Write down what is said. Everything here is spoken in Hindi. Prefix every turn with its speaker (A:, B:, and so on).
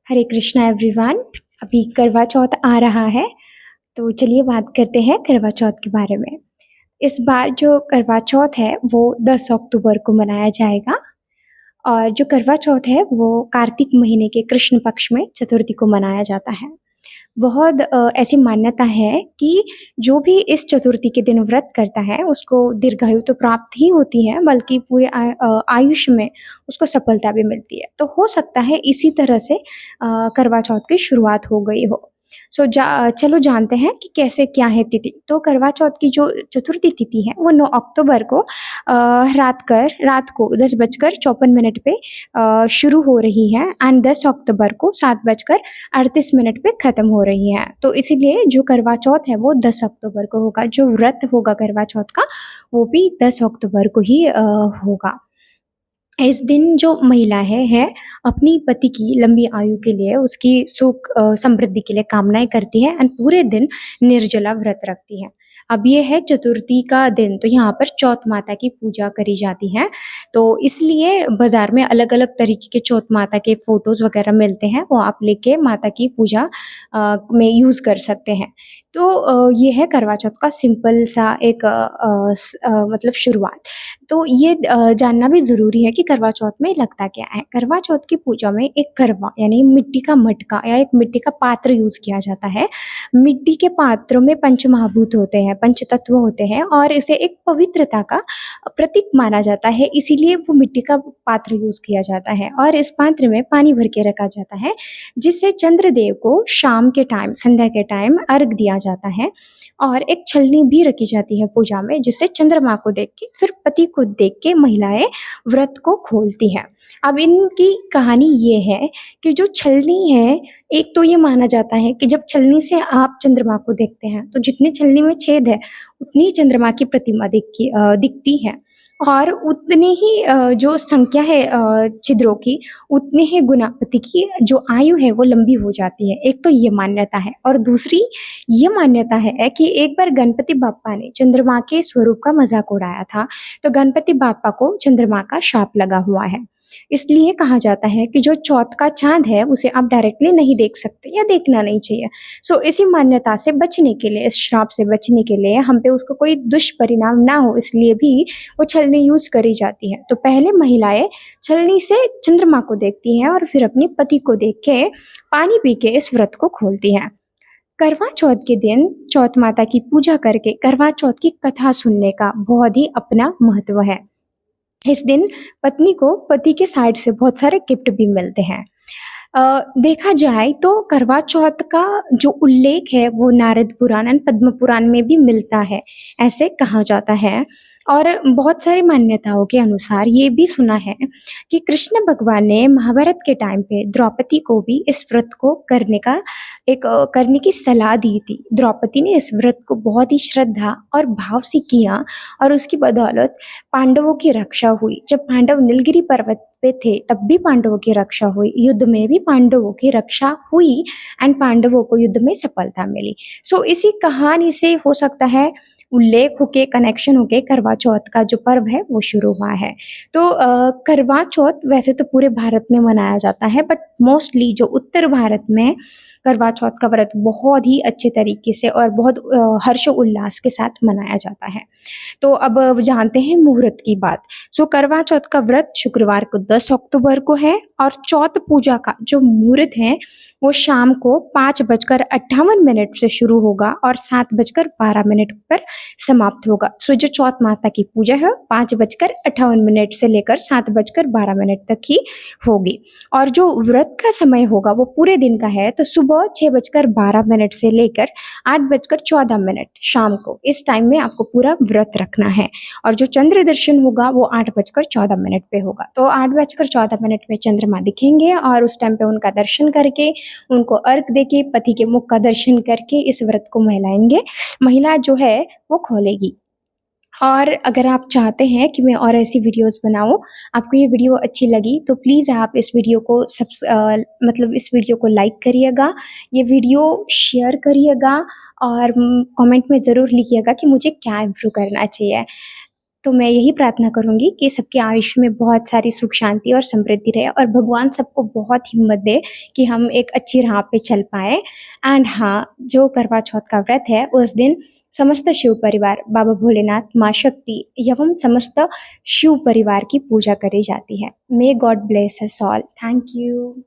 A: हरे कृष्णा एवरीवन। अभी करवा चौथ आ रहा है, तो चलिए बात करते हैं करवा चौथ के बारे में। इस बार जो करवा चौथ है वो 10 अक्टूबर को मनाया जाएगा। और जो करवा चौथ है वो कार्तिक महीने के कृष्ण पक्ष में चतुर्थी को मनाया जाता है। बहुत ऐसी मान्यता है कि जो भी इस चतुर्थी के दिन व्रत करता है उसको दीर्घायु तो प्राप्त ही होती है, बल्कि पूरे आयुष्य में उसको सफलता भी मिलती है। तो हो सकता है इसी तरह से करवा चौथ की शुरुआत हो गई हो। चलो जानते हैं कि कैसे क्या है तिथि। तो करवा चौथ की जो चतुर्थी तिथि है वो 9 अक्टूबर को रात को 10:54 पे शुरू हो रही है एंड 10 अक्टूबर को 7:38 पे खत्म हो रही है। तो इसीलिए जो करवा चौथ है वो 10 अक्टूबर को होगा। जो व्रत होगा करवा चौथ का वो भी 10 अक्टूबर को ही होगा। इस दिन जो महिलाएं हैं अपनी पति की लंबी आयु के लिए, उसकी सुख समृद्धि के लिए कामनाएं करती हैं एंड पूरे दिन निर्जला व्रत रखती हैं। अब ये है चतुर्थी का दिन, तो यहाँ पर चौथ माता की पूजा करी जाती है। तो इसलिए बाजार में अलग अलग तरीके के चौथ माता के फोटोज वगैरह मिलते हैं, वो आप लेके माता की पूजा में यूज कर सकते हैं। तो ये है करवा चौथ का सिंपल सा एक मतलब शुरुआत। तो ये जानना भी ज़रूरी है कि करवा चौथ में लगता क्या है। करवा चौथ की पूजा में एक करवा यानी मिट्टी का मटका या एक मिट्टी का पात्र यूज़ किया जाता है। मिट्टी के पात्रों में पंचमहाभूत होते हैं, पंचतत्व होते हैं और इसे एक पवित्रता का प्रतीक माना जाता है, इसीलिए वो मिट्टी का पात्र यूज़ किया जाता है। और इस पात्र में पानी भर के रखा जाता है, जिससे चंद्रदेव को शाम के टाइम, संध्या के टाइम अर्घ दिया जाता है। और एक छलनी भी रखी जाती है पूजा में, जिससे चंद्रमा को देख के फिर पति को देख के महिलाएं व्रत को खोलती हैं। अब इनकी कहानी ये है कि जो छलनी है, एक तो ये माना जाता है कि जब छलनी से आप चंद्रमा को देखते हैं तो जितनी छलनी में छेद है उतनी ही चंद्रमा की प्रतिमा दिखती है। और उतनी ही जो संख्या है छिद्रों की, उतनी ही गुना पति की जो आयु है वो लंबी हो जाती है। एक तो ये मान्यता है, और दूसरी ये मान्यता है कि एक बार गणपति बाप्पा ने चंद्रमा के स्वरूप का मजाक उड़ाया था, तो गणपति बाप्पा को चंद्रमा का शाप लगा हुआ है। इसलिए कहा जाता है कि जो चौथ का चांद है उसे आप डायरेक्टली नहीं देख सकते या देखना नहीं चाहिए। सो इसी मान्यता से बचने के लिए, इस श्राप से बचने के लिए, हम पे उसका कोई दुष्परिणाम ना हो, इसलिए भी वो छलनी यूज करी जाती है। तो पहले महिलाएं छलनी से चंद्रमा को देखती हैं और फिर अपने पति को देख के पानी पी के इस व्रत को खोलती हैं। करवा चौथ के दिन चौथ माता की पूजा करके करवा चौथ की कथा सुनने का बहुत ही अपना महत्व है। इस दिन पत्नी को पति के साइड से बहुत सारे गिफ्ट भी मिलते हैं। देखा जाए तो करवा चौथ का जो उल्लेख है वो नारद पुराण और पद्म पुराण में भी मिलता है, ऐसे कहा जाता है। और बहुत सारी मान्यताओं के अनुसार ये भी सुना है कि कृष्ण भगवान ने महाभारत के टाइम पे द्रौपदी को भी इस व्रत को करने की सलाह दी थी। द्रौपदी ने इस व्रत को बहुत ही श्रद्धा और भाव से किया, और उसकी बदौलत पांडवों की रक्षा हुई। जब पांडव नीलगिरी पर्वत पे थे तब भी पांडवों की रक्षा हुई, युद्ध में भी पांडवों की रक्षा हुई एंड पांडवों को युद्ध में सफलता मिली। सो इसी कहानी से हो सकता है उल्लेख होके, कनेक्शन होके करवा चौथ का जो पर्व है वो शुरू हुआ है। तो करवा चौथ वैसे तो पूरे भारत में मनाया जाता है, बट मोस्टली जो उत्तर भारत में करवा चौथ का व्रत बहुत ही अच्छे तरीके से और बहुत हर्ष उल्लास के साथ मनाया जाता है। तो अब जानते हैं मुहूर्त की बात। सो करवा चौथ का व्रत शुक्रवार को 10 अक्टूबर को है, और चौथ पूजा का जो मुहूर्त है वो शाम को 5:58 से शुरू होगा और 7:12 पर समाप्त होगा। सो जो चौथ माता की पूजा है 5:58 से लेकर 7:12 तक ही होगी। और जो व्रत का समय होगा वो पूरे दिन का है, तो सुबह 6:12 से लेकर 8:14 शाम को, इस टाइम में आपको पूरा व्रत रखना है। और जो चंद्र दर्शन होगा वो 8:14 पे होगा। तो 8:14 में चंद्रमा दिखेंगे और उस टाइम पे उनका दर्शन करके, उनको अर्घ देके, पति के मुख का दर्शन करके इस व्रत को महिला जो है वो खोलेगी। और अगर आप चाहते हैं कि मैं और ऐसी वीडियोस बनाऊं, आपको ये वीडियो अच्छी लगी तो प्लीज़ आप इस वीडियो को मतलब इस वीडियो को लाइक करिएगा, ये वीडियो शेयर करिएगा, और कमेंट में ज़रूर लिखिएगा कि मुझे क्या इम्प्रूव करना चाहिए। तो मैं यही प्रार्थना करूँगी कि सबके आयुष्य में बहुत सारी सुख शांति और समृद्धि रहे और भगवान सबको बहुत हिम्मत दे कि हम एक अच्छी राह पे चल पाएँ। एंड हाँ, जो करवा चौथ का व्रत है उस दिन समस्त शिव परिवार, बाबा भोलेनाथ, माँ शक्ति एवं समस्त शिव परिवार की पूजा करी जाती है। May God bless us all. Thank you.